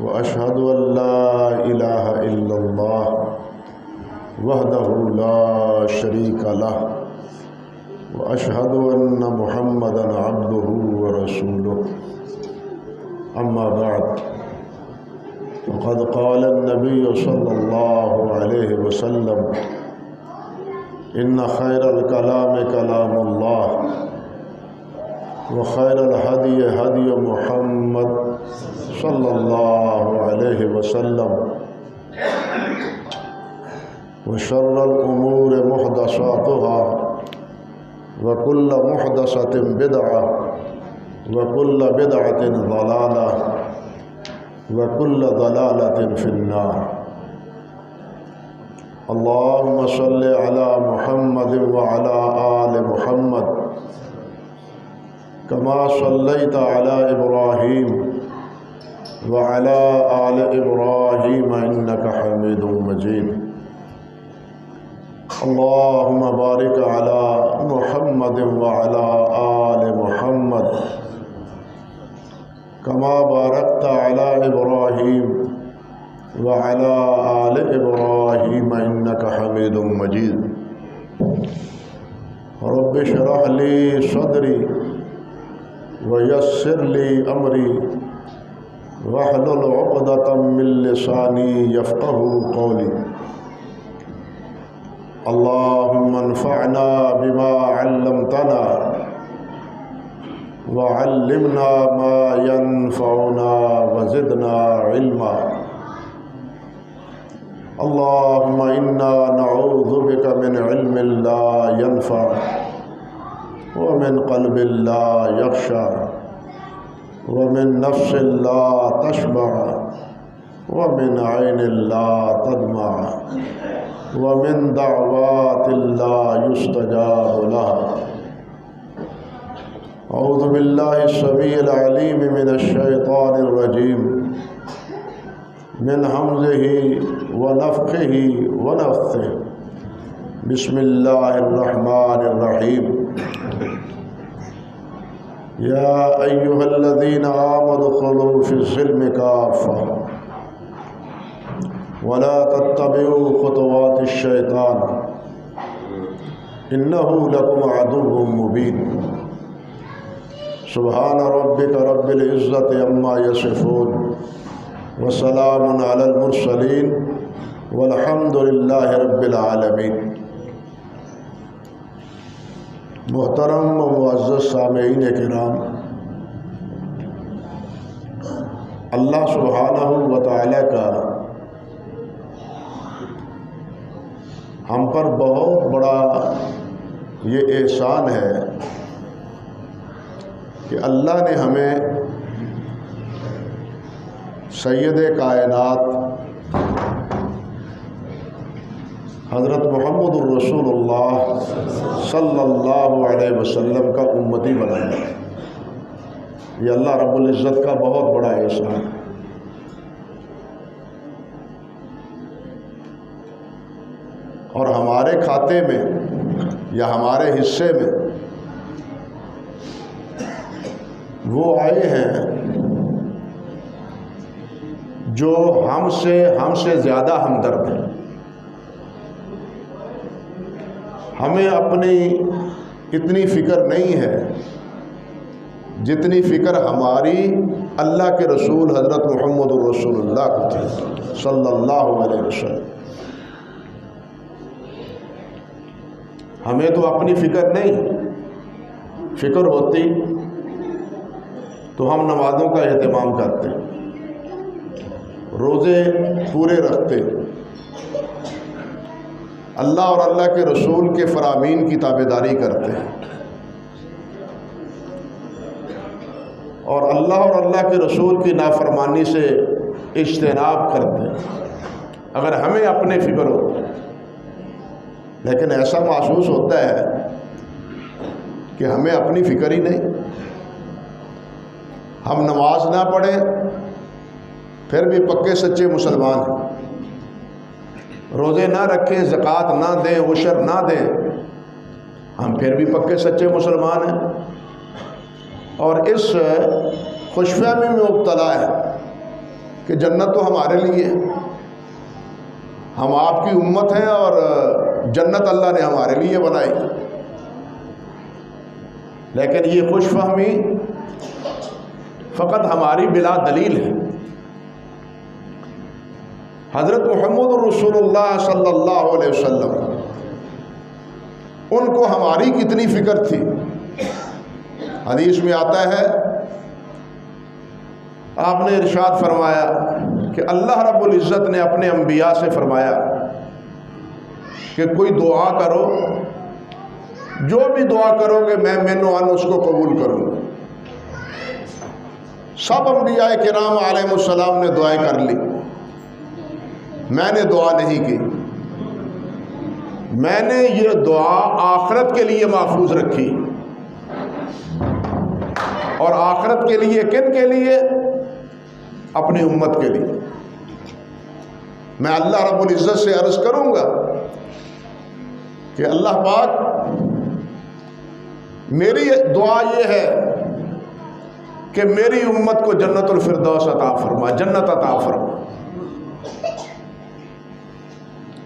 وأشهد أن لا إله إلا الله وحده لا شريك له وأشهد أن محمدا عبده ورسوله أما بعد فقد قال النبي صلى الله عليه وسلم إن خير الكلام كلام الله وخير الهدي هدي محمد صلى الله عليه وسلم وشر الأمور محدثاتها وكل محدثة بدعة وكل بدعة ضلالة وكل ضلالة في النار. اللهم صل على محمد وعلى آل محمد كما صليت على إبراهيم وعلى آل إبراهيم إنك حميد مجيد. اللهم بارك على محمد وعلى آل محمد كما باركت على إبراهيم وعلى آل إبراهيم إنك حميد مجيد. رب اشرح لي صدري ويسر لي أمري واحلل عقدة من لساني يفقه قولي. اللهم انفعنا بما علمتنا وعلمنا ما ينفعنا وزدنا علما. اللهم إنا نعوذ بك من علم لا ينفع ومن قلب لا يخشع ومن نفس لا تشبع ومن عين لا تدمع ومن دعوات لا يستجاب لها. أعوذ بالله السميع العليم من الشيطان الرجيم من همزه ونفخه ونفثه. بسم الله الرحمن الرحيم. يا أيها الذين آمنوا ادخلوا في السلم كافة ولا تتبعوا خطوات الشيطان إنه لكم عدو مبين. سبحان ربك رب العزة عما يصفون وسلام على المرسلين والحمد لله رب العالمين. محترم و معزز سامعین کرام، اللہ سبحانہ و تعالی کا ہم پر بہت بڑا یہ احسان ہے کہ اللہ نے ہمیں سید کائنات حضرت محمد الرسول اللہ صلی اللہ علیہ وسلم کا امتی بنایا. یہ اللہ رب العزت کا بہت بڑا احسان ہے. اور ہمارے کھاتے میں یا ہمارے حصے میں وہ آئے ہیں جو ہم سے زیادہ ہمدرد ہیں. ہمیں اپنی اتنی فکر نہیں ہے جتنی فکر ہماری اللہ کے رسول حضرت محمد الرسول اللہ کو تھی صلی اللہ علیہ وسلم. ہمیں تو اپنی فکر نہیں، فکر ہوتی تو ہم نمازوں کا اہتمام کرتے، روزے پورے رکھتے، اللہ اور اللہ کے رسول کے فرامین کی تابعداری کرتے اور اللہ اور اللہ کے رسول کی نافرمانی سے اجتناب کرتے اگر ہمیں اپنے فکر ہو. لیکن ایسا محسوس ہوتا ہے کہ ہمیں اپنی فکر ہی نہیں. ہم نماز نہ پڑھیں پھر بھی پکے سچے مسلمان ہیں، روزے نہ رکھیں، زکوٰۃ نہ دیں، عشر نہ دیں، ہم پھر بھی پکے سچے مسلمان ہیں. اور اس خوش فہمی میں مبتلا ہے کہ جنت تو ہمارے لیے ہے، ہم آپ کی امت ہیں اور جنت اللہ نے ہمارے لیے بنائی، لیکن یہ خوش فہمی فقط ہماری بلا دلیل ہے۔ حضرت محمد رسول اللہ صلی اللہ علیہ وسلم، ان کو ہماری کتنی فکر تھی۔ حدیث میں آتا ہے، آپ نے ارشاد فرمایا کہ اللہ رب العزت نے اپنے انبیاء سے فرمایا کہ کوئی دعا کرو، جو بھی دعا کرو گے میں منو ان اس کو قبول کروں گا۔ سب انبیاء کرام علیہ السلام نے دعائیں کر لی، میں نے دعا نہیں کی، میں نے یہ دعا آخرت کے لیے محفوظ رکھی، اور آخرت کے لیے کن کے لیے؟ اپنی امت کے لیے۔ میں اللہ رب العزت سے عرض کروں گا کہ اللہ پاک میری دعا یہ ہے کہ میری امت کو جنت الفردوس عطا فرما، جنت عطا فرما۔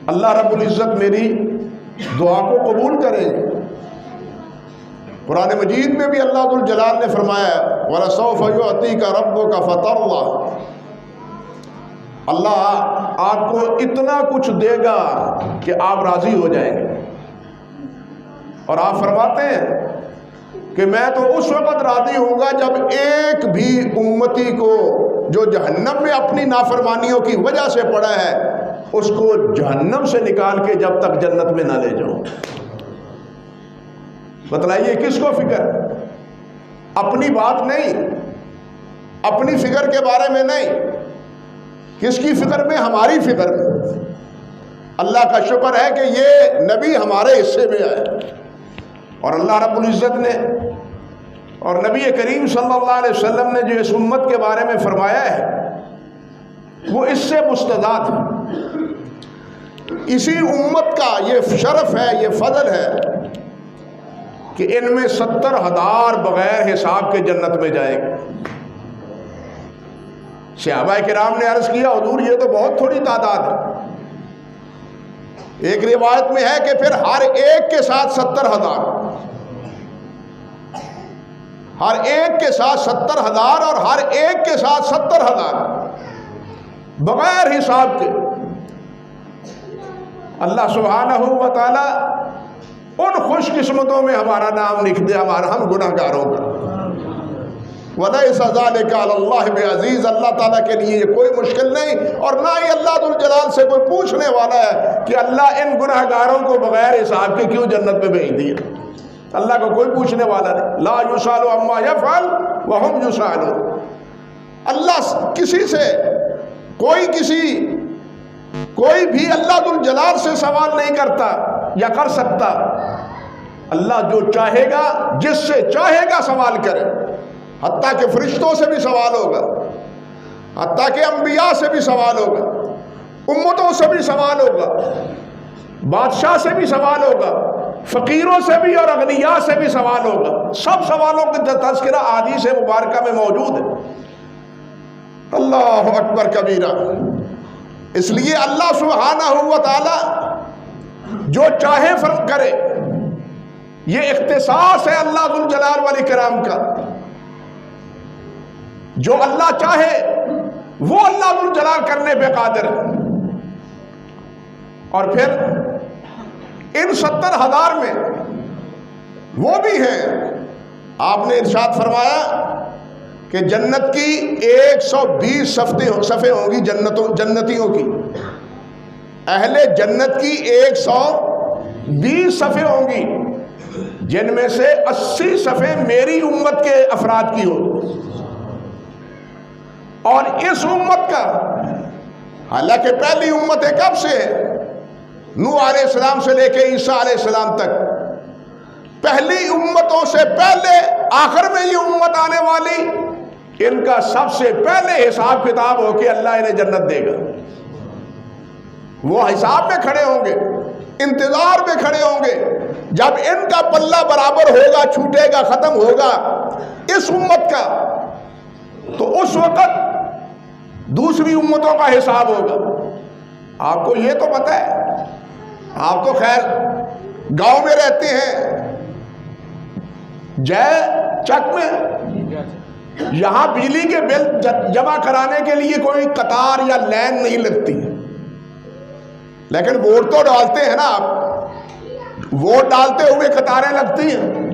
اللہ رب العزت میری دعا کو قبول کرے۔ قرآن مجید میں بھی اللہ ذو الجلال نے فرمایا وَلَسَوْفَ يُعْطِيكَ رَبُّكَ فَتَرْضَىٰ، اللہ آپ کو اتنا کچھ دے گا کہ آپ راضی ہو جائیں گے۔ اور آپ فرماتے ہیں کہ میں تو اس وقت راضی ہوں گا جب ایک بھی امتی کو جو جہنم میں اپنی نافرمانیوں کی وجہ سے پڑا ہے اس کو جہنم سے نکال کے جب تک جنت میں نہ لے جاؤں۔ بتلائیے کس کو فکر؟ اپنی بات نہیں، اپنی فکر کے بارے میں نہیں، کس کی فکر میں؟ ہماری فکر میں۔ اللہ کا شکر ہے کہ یہ نبی ہمارے حصے میں آئے، اور اللہ رب العزت نے اور نبی کریم صلی اللہ علیہ وسلم نے جو اس امت کے بارے میں فرمایا ہے وہ اس سے مستضاد ہے۔ اسی امت کا یہ شرف ہے، یہ فضل ہے کہ ان میں 70,000 بغیر حساب کے جنت میں جائیں گے۔ صحابہ کرام نے عرض کیا حضور یہ تو بہت تھوڑی تعداد ہے۔ ایک روایت میں ہے کہ پھر ہر ایک کے ساتھ 70,000، ہر ایک کے ساتھ 70,000 اور ہر ایک کے ساتھ 70,000 بغیر حساب کے۔ اللہ سبحانہ و تعالی ان خوش قسمتوں میں ہمارا نام لکھ دے، ہم گناہ گاروں کا۔ وَلَيْسَ ذَلِكَ عَلَى اللَّهِ بِعَزِيزٍ، اللہ تعالیٰ کے لیے یہ کوئی مشکل نہیں، اور نہ ہی اللہ ذو الجلال سے کوئی پوچھنے والا ہے کہ اللہ ان گناہ گاروں کو بغیر حساب کے کیوں جنت میں بھیج دیا۔ اللہ کو کوئی پوچھنے والا نہیں۔ لا يُسْأَلُ عَمَّا يَفْعَلُ وَهُمْ يُسْأَلُونَ۔ اللہ کسی سے کوئی بھی اللہ ذو الجلال سے سوال نہیں کرتا یا کر سکتا۔ اللہ جو چاہے گا، جس سے چاہے گا سوال کرے، حتیٰ کہ فرشتوں سے بھی سوال ہوگا، حتیٰ کہ انبیاء سے بھی سوال ہوگا، امتوں سے بھی سوال ہوگا، بادشاہ سے بھی سوال ہوگا، فقیروں سے بھی اور اغنیاء سے بھی سوال ہوگا۔ سب سوالوں کا تذکرہ احادیث مبارکہ میں موجود ہے۔ اللہ اکبر کبیرہ۔ اس لیے اللہ سبحانہ و تعالی جو چاہے فرق کرے، یہ اختصاص ہے اللہ ذو الجلال والاکرام کا۔ جو اللہ چاہے وہ اللہ ذو الجلال کرنے پہ قادر ہے۔ اور پھر ان 70,000 میں وہ بھی ہیں، آپ نے ارشاد فرمایا کہ جنت کی 120 صفیں ہوں گی جنتیوں کی، اہل جنت کی 120 صفیں ہوں گی، جن میں سے 80 صفیں میری امت کے افراد کی ہوں۔ اور اس امت کا، حالانکہ پہلی امت کب سے ہے؟ نوح علیہ السلام سے لے کے عیسیٰ علیہ السلام تک، پہلی امتوں سے پہلے آخر میں یہ امت آنے والی، ان کا سب سے پہلے حساب کتاب ہو کے اللہ انہیں جنت دے گا۔ وہ حساب میں کھڑے ہوں گے، انتظار میں کھڑے ہوں گے، جب ان کا پلہ برابر ہوگا، چھوٹے گا، ختم ہوگا اس امت کا، تو اس وقت دوسری امتوں کا حساب ہوگا. آپ کو یہ تو پتہ ہے، آپ تو خیر گاؤں میں رہتے ہیں، جے چک میں یہاں بجلی کے بل جمع کرانے کے لیے کوئی قطار یا لائن نہیں لگتی، لیکن ووٹ تو ڈالتے ہیں نا آپ، ووٹ ڈالتے ہوئے قطاریں لگتی ہیں.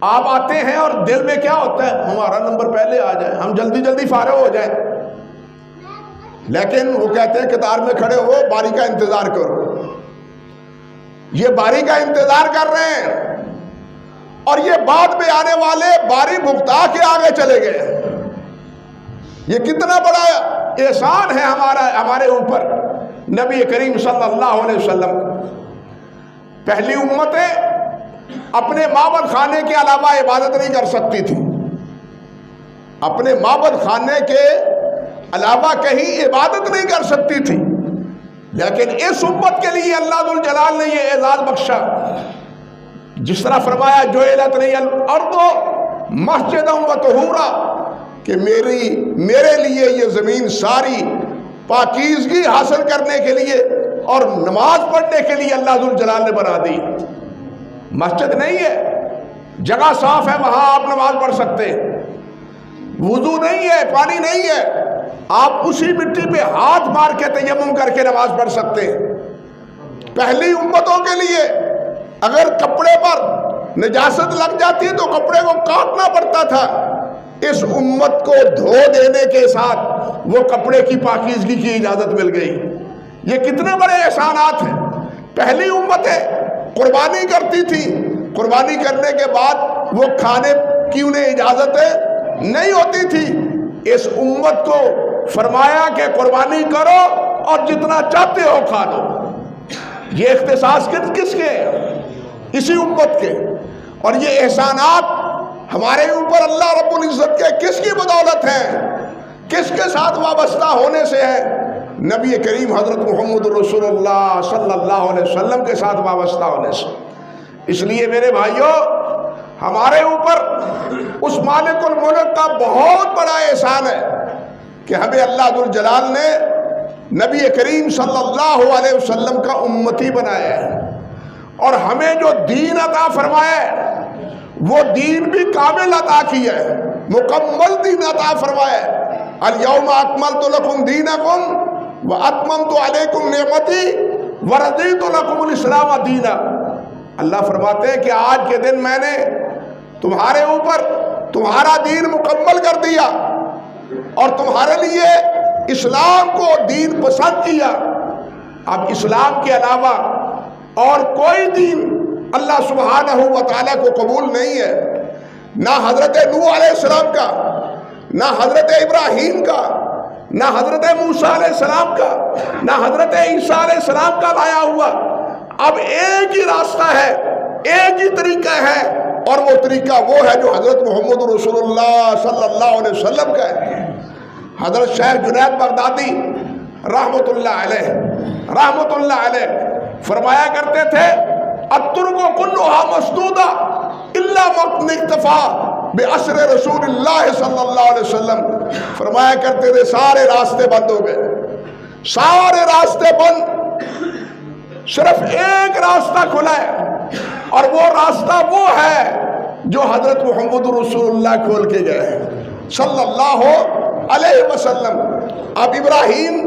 آپ آتے ہیں اور دل میں کیا ہوتا ہے، ہمارا نمبر پہلے آ جائے، ہم جلدی جلدی فارغ ہو جائیں. لیکن وہ کہتے ہیں قطار میں کھڑے ہو، باری کا انتظار کرو. یہ باری کا انتظار کر رہے ہیں اور یہ بعد میں آنے والے باری بھگتا کے آگے چلے گئے. یہ کتنا بڑا احسان ہے ہمارے اوپر. نبی کریم صلی اللہ علیہ وسلم پہلی امتیں اپنے معبد خانے کے علاوہ عبادت نہیں کر سکتی تھی، اپنے معبد خانے کے علاوہ کہیں عبادت نہیں کر سکتی تھی. لیکن اس امت کے لیے اللہ ذو الجلال نے یہ اعزاز بخشا، جس طرح فرمایا جعلت لی الارض مسجدا وطہورا، کہ میرے لیے یہ زمین ساری پاکیزگی حاصل کرنے کے لیے اور نماز پڑھنے کے لیے اللہ ذو الجلال نے بنا دی. مسجد نہیں ہے، جگہ صاف ہے، وہاں آپ نماز پڑھ سکتے ہیں. وضو نہیں ہے، پانی نہیں ہے، آپ اسی مٹی پہ ہاتھ مار کے تیمم کر کے نماز پڑھ سکتے ہیں. پہلی امتوں کے لیے اگر کپڑے پر نجاست لگ جاتی تو کپڑے کو کاٹنا پڑتا تھا. اس امت کو دھو دینے کے ساتھ وہ کپڑے کی پاکیزگی کی اجازت مل گئی. یہ کتنے بڑے احسانات ہیں. پہلی امتیں قربانی کرتی تھی، قربانی کرنے کے بعد وہ کھانے کی انہیں اجازت نہیں ہوتی تھی. اس امت کو فرمایا کہ قربانی کرو اور جتنا چاہتے ہو کھا لو. یہ اختصاص کس کے؟ اسی امت کے. اور یہ احسانات ہمارے اوپر اللہ رب العزت کے کس کی بدولت ہیں، کس کے ساتھ وابستہ ہونے سے ہے؟ نبی کریم حضرت محمد رسول اللہ صلی اللہ علیہ وسلم کے ساتھ وابستہ ہونے سے. اس لیے میرے بھائیوں، ہمارے اوپر اس مالک الملک کا بہت بڑا احسان ہے کہ ہمیں اللہ ذو الجلال نے نبی کریم صلی اللہ علیہ وسلم کا امتی بنایا ہے، اور ہمیں جو دین عطا فرمایا ہے وہ دین بھی کامل عطا کیا ہے، مکمل دین عطا فرمایا ہے. الیوم اکملت لکم دینکم واتممت علیکم نعمتی ورضیت لکم الاسلام دینا. اللہ فرماتے ہیں کہ آج کے دن میں نے تمہارے اوپر تمہارا دین مکمل کر دیا اور تمہارے لیے اسلام کو دین پسند کیا. اب اسلام کے علاوہ اور کوئی دین اللہ سبحانہ و تعالیٰ کو قبول نہیں ہے. نہ حضرت نوح علیہ السلام کا، نہ حضرت ابراہیم کا، نہ حضرت موسیٰ علیہ السلام کا، نہ حضرت عیسیٰ علیہ السلام کا لایا ہوا. اب ایک ہی راستہ ہے، ایک ہی طریقہ ہے، اور وہ طریقہ وہ ہے جو حضرت محمد رسول اللہ صلی اللہ علیہ وسلم کا ہے. حضرت شیخ جنید بغدادی رحمت اللہ علیہ فرمایا کرتے تھے، الترک کلھا مسدودہ الا من اکتفی بعصر رسول اللہ صلی اللہ علیہ وسلم. فرمایا کرتے تھے سارے راستے بند ہو گئے، سارے راستے بند، صرف ایک راستہ کھلا ہے، اور وہ راستہ وہ ہے جو حضرت محمد رسول اللہ کھول کے گئے ہیں صلی اللہ علیہ وسلم. اب ابراہیم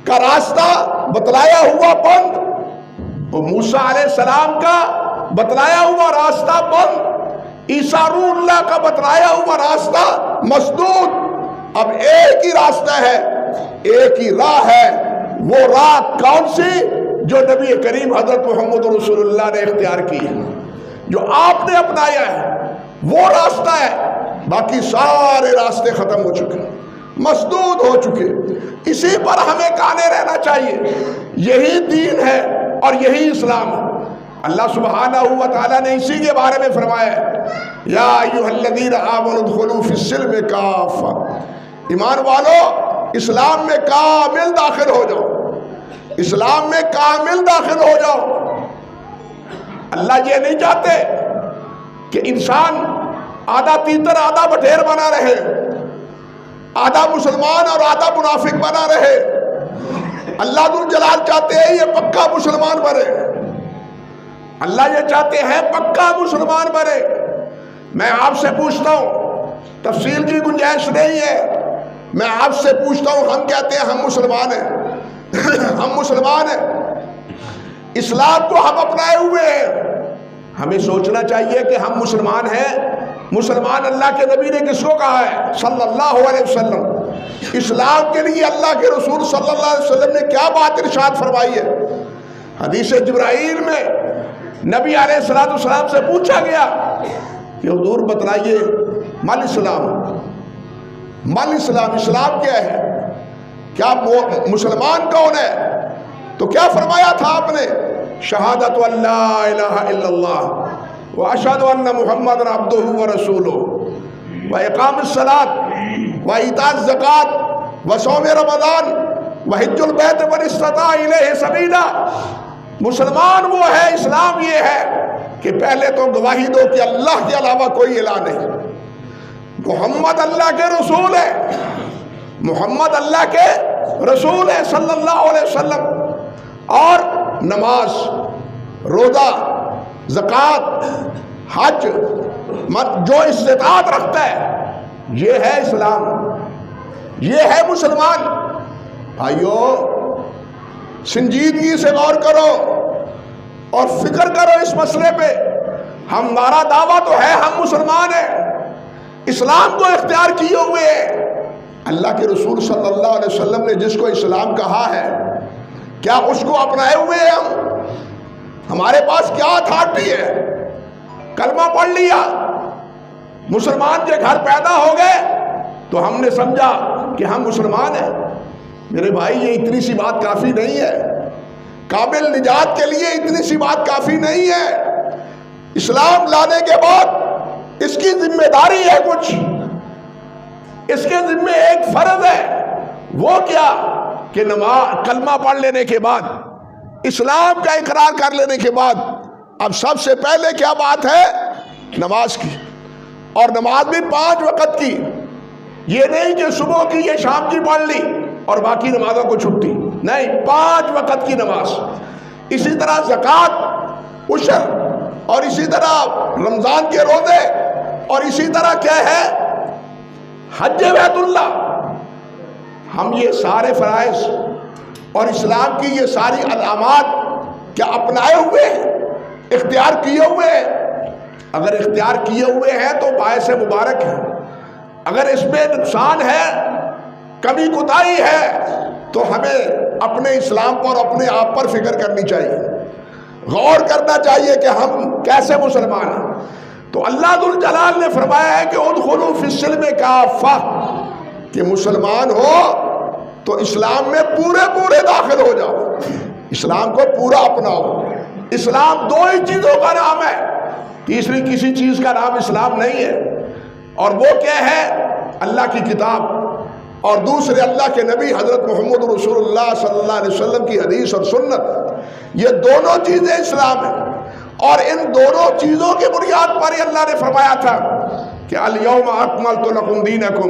کا راستہ بتلایا ہوا بند، موسیٰ علیہ السلام کا بتلایا ہوا راستہ بند، عیسیٰ روح اللہ کا بتلایا ہوا راستہ مسدود. اب ایک ہی راستہ ہے، ایک ہی راہ ہے. وہ راہ کون سی؟ جو نبی کریم حضرت محمد رسول اللہ نے اختیار کی ہے، جو آپ نے اپنایا ہے، وہ راستہ ہے. باقی سارے راستے ختم ہو چکے، مسدود ہو چکے. اسی پر ہمیں کانے رہنا چاہیے. یہی دین ہے اور یہی اسلام ہے. اللہ سبحانہ و تعالیٰ نے اسی کے بارے میں فرمایا ہے، یا ایھا الذین آمنوا ادخلوا فی السلم کافہ. ایمان والو، اسلام میں کامل داخل ہو جاؤ، اسلام میں کامل داخل ہو جاؤ. اللہ یہ نہیں چاہتے کہ انسان آدھا تیتر آدھا بٹھیر بنا رہے، آدھا مسلمان اور آدھا منافق بنا رہے. اللہ ذوالجلال چاہتے ہیں یہ پکا مسلمان بنے. اللہ یہ چاہتے ہیں پکا مسلمان بنے. میں آپ سے پوچھتا ہوں، تفصیل کی گنجائش نہیں ہے، میں آپ سے پوچھتا ہوں، ہم کہتے ہیں ہم مسلمان ہیں ہم مسلمان ہیں، اسلام کو ہم اپنائے ہوئے ہیں. ہمیں سوچنا چاہیے کہ ہم مسلمان ہیں. مسلمان اللہ کے نبی نے کس کو کہا ہے؟ صلی اللہ علیہ وسلم. اسلام کے لیے اللہ کے رسول صلی اللہ علیہ وسلم نے کیا بات ارشاد فرمائی ہے؟ حدیث جبرائیل میں نبی علیہ السلام سے پوچھا گیا کہ حضور بتلائیے مال اسلام، مال اسلام، اسلام کیا ہے؟ کیا مسلمان کون ہے؟ تو کیا فرمایا تھا آپ نے؟ شہادت اللہ الہ الا اللہ واشہد ان محمد عبدہ ورسولہ واقام الصلاۃ وایتاء الزکوٰۃ وصوم رمضان وحج البیت من استطاع الیہ سبیلا. مسلمان وہ ہے، اسلام یہ ہے کہ پہلے تو گواہی دو کہ اللہ کے علاوہ کوئی الہ نہیں، محمد اللہ کے رسول ہے، محمد اللہ کے رسول ہے صلی اللہ علیہ وسلم. اور نماز، روزہ، زکوٰۃ، حج، جو استطاعت رکھتا ہے، یہ ہے اسلام، یہ ہے مسلمان. بھائیو سنجیدگی سے غور کرو اور فکر کرو اس مسئلے پہ. ہمارا دعویٰ تو ہے ہم مسلمان ہیں، اسلام کو اختیار کیے ہوئے ہیں. اللہ کے رسول صلی اللہ علیہ وسلم نے جس کو اسلام کہا ہے، کیا اس کو اپنائے ہوئے ہیں ہم؟ ہمارے پاس کیا اتھارٹی ہے؟ کلمہ پڑھ لیا، مسلمان کے گھر پیدا ہو گئے تو ہم نے سمجھا کہ ہم مسلمان ہیں. میرے بھائی یہ اتنی سی بات کافی نہیں ہے. کامل نجات کے لیے اتنی سی بات کافی نہیں ہے. اسلام لانے کے بعد اس کی ذمہ داری ہے کچھ، اس کے ذمہ ایک فرض ہے. وہ کیا کہ نماز، کلمہ پڑھ لینے کے بعد، اسلام کا اقرار کر لینے کے بعد اب سب سے پہلے کیا بات ہے؟ نماز کی. اور نماز بھی 5 وقت کی. یہ نہیں کہ صبح کی یہ شام کی پڑھ لی اور باقی نمازوں کو چھٹی، نہیں، 5 وقت کی نماز. اسی طرح زکوٰۃ، عشر، اور اسی طرح رمضان کے روزے، اور اسی طرح کیا ہے؟ حج بیت اللہ. ہم یہ سارے فرائض اور اسلام کی یہ ساری علامات کیا اپنائے ہوئے ہیں؟ اختیار کیے ہوئے ہیں؟ اگر اختیار کیے ہوئے ہیں تو باعث مبارک ہے. اگر اس میں نقصان ہے، کمی کوتاہی ہے، تو ہمیں اپنے اسلام پر، اپنے آپ پر فکر کرنی چاہیے، غور کرنا چاہیے کہ ہم کیسے مسلمان ہیں. تو اللہ ذوالجلال نے فرمایا ہے کہ ادخلوا فی السلم کافہ، کہ مسلمان ہو تو اسلام میں پورے داخل ہو جاؤ، اسلام کو پورا اپناؤ. اسلام 2 ہی چیزوں کا نام ہے، تیسری کسی چیز کا نام اسلام نہیں ہے. اور وہ کیا ہے؟ اللہ کی کتاب اور دوسرے اللہ کے نبی حضرت محمد رسول اللہ صلی اللہ علیہ وسلم کی حدیث اور سنت. یہ دونوں چیزیں اسلام ہیں. اور ان دونوں چیزوں کی بنیاد پر ہی اللہ نے فرمایا تھا کہ الیوم اکملت لکم دینکم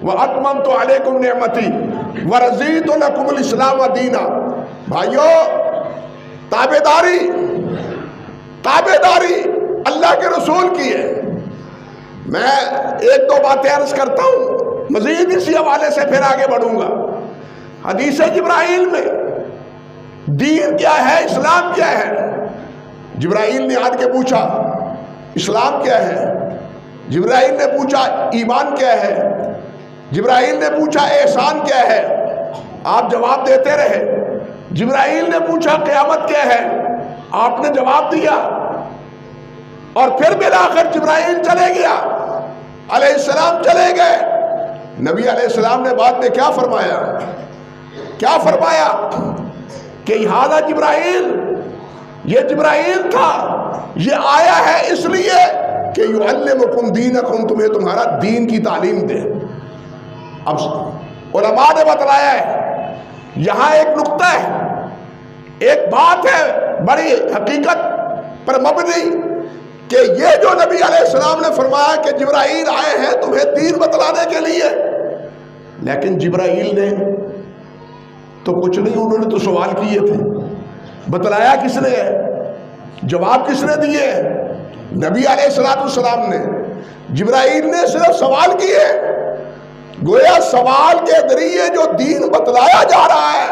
واتممت علیکم نعمتی ورضیت لکم الاسلام دینا. بھائیو تابعداری اللہ کے رسول کی ہے. میں 1-2 باتیں عرض کرتا ہوں، مزید اسی حوالے سے پھر آگے بڑھوں گا. حدیث جبرائیل میں دین کیا ہے، اسلام کیا ہے؟ جبرائیل نے آن کے پوچھا اسلام کیا ہے، جبرائیل نے پوچھا ایمان کیا ہے، جبرائیل نے پوچھا احسان کیا ہے، آپ جواب دیتے رہے. جبرائیل نے پوچھا قیامت کیا ہے، آپ نے جواب دیا. اور پھر بالآخر جبرائیل چلے گیا، علیہ السلام چلے گئے. نبی علیہ السلام نے بعد میں کیا فرمایا کہ ہذا جبرائیل، یہ جبرائیل تھا، یہ آیا ہے اس لیے کہ یعلمکم دینکم، تمہیں تمہارا دین کی تعلیم دے. اب علماء نے بتلایا ہے، یہاں ایک نقطہ ہے، ایک بات ہے بڑی حقیقت پر مبنی، کہ یہ جو نبی علیہ السلام نے فرمایا کہ جبرائیل آئے ہیں تمہیں دین بتلانے کے لیے، لیکن جبرائیل نے تو کچھ نہیں، انہوں نے تو سوال کیے تھے، بتلایا کس نے ہے، جواب کس نے دیے؟ نبی علیہ السلام نے۔ جبرائیل نے صرف سوال کیے، گویا سوال کے ذریعے جو دین بتلایا جا رہا ہے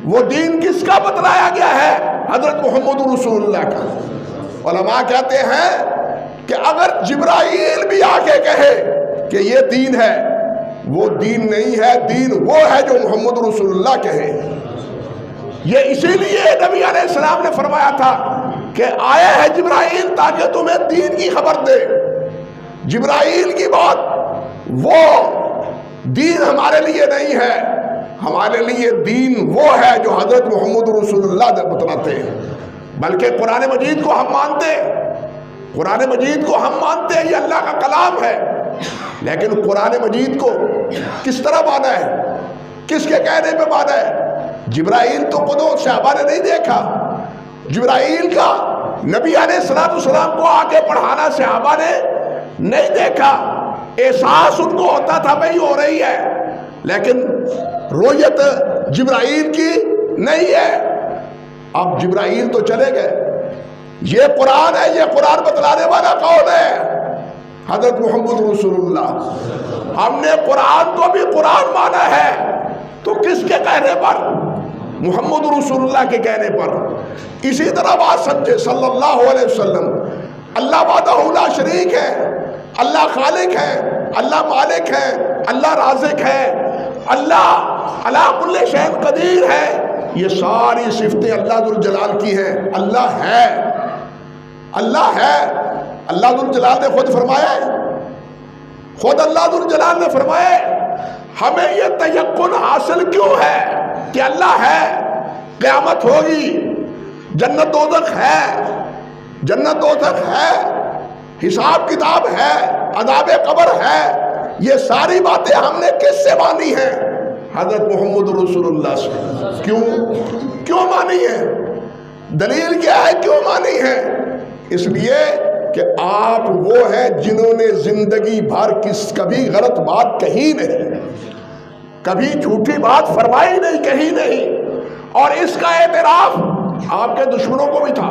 وہ دین کس کا بتلایا گیا ہے؟ حضرت محمد رسول اللہ کا۔ علماء کہتے ہیں کہ اگر جبرائیل بھی آ کے کہے کہ یہ دین ہے، وہ دین نہیں ہے، دین وہ ہے جو محمد رسول اللہ کہے۔ یہ اسی لیے نبی علیہ السلام نے فرمایا تھا کہ آیا ہے جبرائیل تاکہ تمہیں دین کی خبر دے۔ جبرائیل کی بات وہ دین ہمارے لیے نہیں ہے، ہمارے لیے دین وہ ہے جو حضرت محمد رسول اللہ بتلاتے ہیں۔ بلکہ قرآن مجید کو ہم مانتے ہیں، قرآن مجید کو ہم مانتے ہیں، یہ اللہ کا کلام ہے، لیکن قرآن مجید کو کس طرح مانا ہے، کس کے کہنے پہ مانا ہے؟ جبرائیل تو خود صحابہ نے نہیں دیکھا، جبرائیل کا نبی علیہ السلام کو آگے پڑھانا صحابہ نے نہیں دیکھا، احساس ان کو ہوتا تھا بھئی ہو رہی ہے، لیکن رویت جبرائیل کی نہیں ہے۔ اب جبرائیل تو چلے گئے، یہ قرآن ہے، یہ قرآن بتلانے والا کون ہے؟ حضرت محمد رسول اللہ۔ ہم نے قرآن کو بھی قرآن مانا ہے تو کس کے کہنے پر؟ محمد رسول اللہ کے کہنے پر۔ اسی طرح بات سمجھے، صلی اللہ علیہ وسلم، اللہ وحدہ لا شریک ہے، اللہ خالق ہے، اللہ مالک ہے، اللہ رازق ہے، اللہ علی کل شیء قدیر ہے، یہ ساری صفتیں اللہ ذوالجلال کی ہیں۔ اللہ ہے، اللہ ہے، اللہ ذوالجلال نے خود فرمایا ہے، خود اللہ ذوالجلال نے فرمایا ہے۔ ہمیں یہ تیقن حاصل کیوں ہے کہ اللہ ہے، قیامت ہوگی، جنت دوزخ ہے، جنت دوزخ ہے، حساب کتاب ہے، عذاب قبر ہے، یہ ساری باتیں ہم نے کس سے مانی ہیں؟ حضرت محمد رسول اللہ سے۔ کیوں مانی ہے؟ دلیل کیا ہے کیوں مانی ہے؟ اس لیے کہ آپ وہ ہیں جنہوں نے زندگی بھر کبھی غلط بات کہی نہیں، کبھی جھوٹی بات فرمائی نہیں، کہی نہیں، اور اس کا اعتراف آپ کے دشمنوں کو بھی تھا،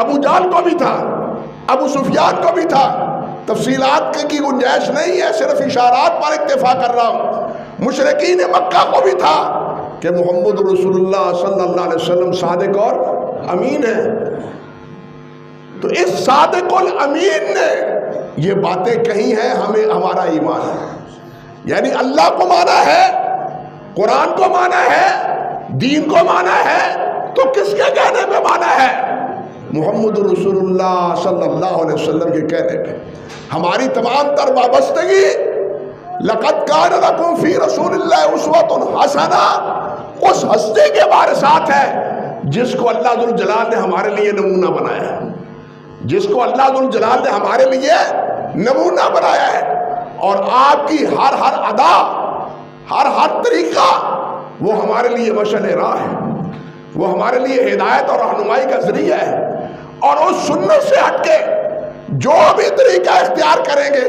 ابو جہل کو بھی تھا، ابو سفیان کو بھی تھا۔ تفصیلات کی گنجائش نہیں ہے، صرف اشارات پر اکتفا کر رہا ہوں۔ مشرکین مکہ کو بھی تھا کہ محمد رسول اللہ صلی اللہ علیہ وسلم صادق اور امین ہے۔ تو اس صادق الامین نے یہ باتیں کہی ہیں، ہمیں ہمارا ایمان ہے، یعنی اللہ کو مانا ہے، قرآن کو مانا ہے، دین کو مانا ہے، تو کس کے کہنے پہ مانا ہے؟ محمد رسول اللہ صلی اللہ علیہ وسلم کے کہنے پہ۔ ہماری تمام تر وابستگی لقد کان لکم فی رسول اللہ اسوۃ حسنہ اس ہستی کے بارے ساتھ ہے جس کو اللہ ذوالجلال نے ہمارے لیے نمونہ بنایا ہے، جس کو اللہ ذوالجلال نے ہمارے لیے نمونہ بنایا ہے، اور آپ کی ہر ادا، ہر طریقہ وہ ہمارے لیے مشعل راہ ہے، وہ ہمارے لیے ہدایت اور رہنمائی کا ذریعہ ہے، اور اس سنت سے ہٹ کے جو بھی طریقہ اختیار کریں گے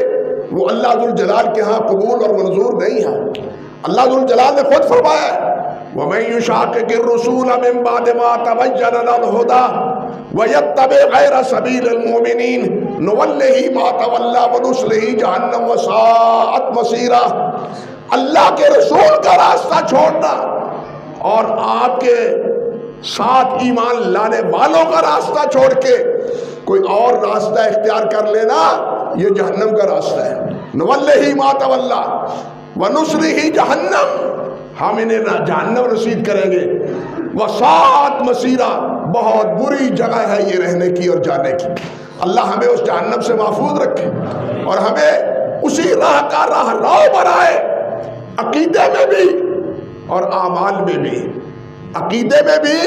وہ اللہ ذوالجلال کے ہاں قبول اور منظور نہیں ہے۔ اللہ ذوالجلال نے خود فرمایا ہے وَمَن يُشَاقِقِ الرَّسُولَ مِن بَعْدِ مَا تَبَيَّنَ لَهُ الْهُدَىٰ وَيَتَّبِعْ غَيْرَ سَبِيلِ الْمُؤْمِنِينَ نُوَلِّهِ مَا تَوَلَّىٰ وَنُصْلِهِ جَهَنَّمَ وَسَاءَتْ مَصِيرًا۔ اللہ کے رسول کا راستہ چھوڑنا اور آپ کے ساتھ ایمان لانے والوں کا راستہ چھوڑ کے کوئی اور راستہ اختیار کر لینا، یہ جہنم کا راستہ ہے۔ نُوَلِّهِ مَا تَوَلَّىٰ وَنُصْلِهِ جَهَنَّمَ، ہم انہیں جہنم رسید کریں گے۔ وَسَاءَتْ مَصِيرًا، بہت بری جگہ ہے یہ رہنے کی اور جانے کی۔ اللہ ہمیں اس جہنم سے محفوظ رکھے اور ہمیں اسی راہ کا راہ بنائے، عقیدے میں بھی اور اعمال میں بھی، عقیدے میں بھی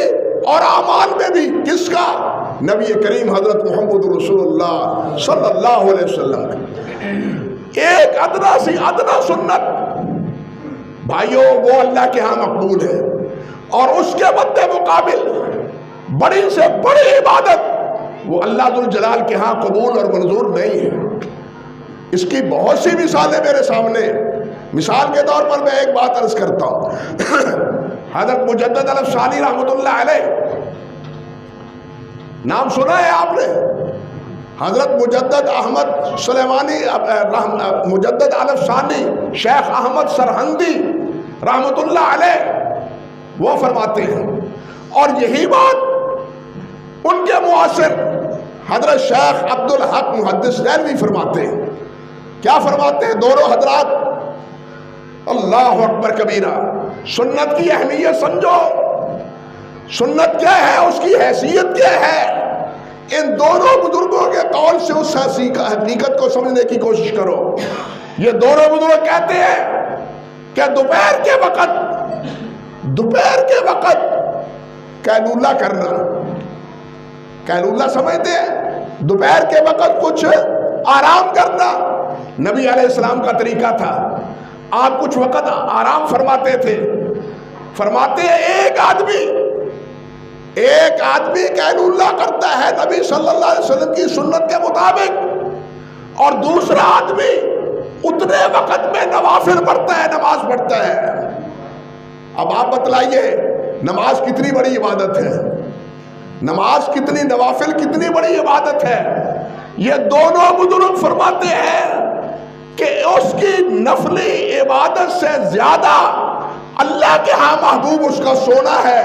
اور اعمال میں بھی۔ کس کا؟ نبی کریم حضرت محمد رسول اللہ صلی اللہ علیہ وسلم کا ایک ادنا سی ادنا سنت بھائیوں وہ اللہ کے ہاں مقبول ہے، اور اس کے مد مقابل بڑی سے بڑی عبادت وہ اللہ ذوالجلال کے ہاں قبول اور منظور نہیں ہے۔ اس کی بہت سی مثالیں میرے سامنے، مثال کے طور پر میں ایک بات عرض کرتا ہوں، حضرت مجدد الافسانی رحمۃ اللہ علیہ، نام سنا ہے آپ نے؟ حضرت مجدد احمد سلیمانی، مجدد الافسانی، شیخ احمد سرہندی رحمۃ اللہ علیہ وہ فرماتے ہیں، اور یہی بات ان کے معاصر حضرت شیخ عبدالحق محدث دہلوی فرماتے ہیں۔ کیا فرماتے ہیں دونوں حضرات؟ اللہ اکبر کبیرہ، سنت کی اہمیت سمجھو، سنت کیا ہے، اس کی حیثیت کیا ہے، ان دونوں بزرگوں کے قول سے اس حقیقت کو سمجھنے کی کوشش کرو۔ یہ دونوں بزرگ کہتے ہیں کہ دوپہر کے وقت قیلولہ کرنا، قیلولہ سمجھتے ہیں؟ دوپہر کے وقت کچھ آرام کرنا نبی علیہ السلام کا طریقہ تھا۔ آپ کچھ وقت آرام فرماتے تھے۔ فرماتے ہیں ایک آدمی قیلولہ کرتا ہے نبی صلی اللہ علیہ وسلم کی سنت کے مطابق، اور دوسرا آدمی اتنے وقت میں نوافل پڑھتا ہے، نماز پڑھتا ہے۔ اب آپ بتلائیے نماز کتنی بڑی عبادت ہے، نماز کتنی، نوافل کتنی بڑی عبادت ہے۔ یہ دونوں بزرگ فرماتے ہیں کہ اس کی نفلی عبادت سے زیادہ اللہ کے ہاں محبوب اس کا سونا ہے،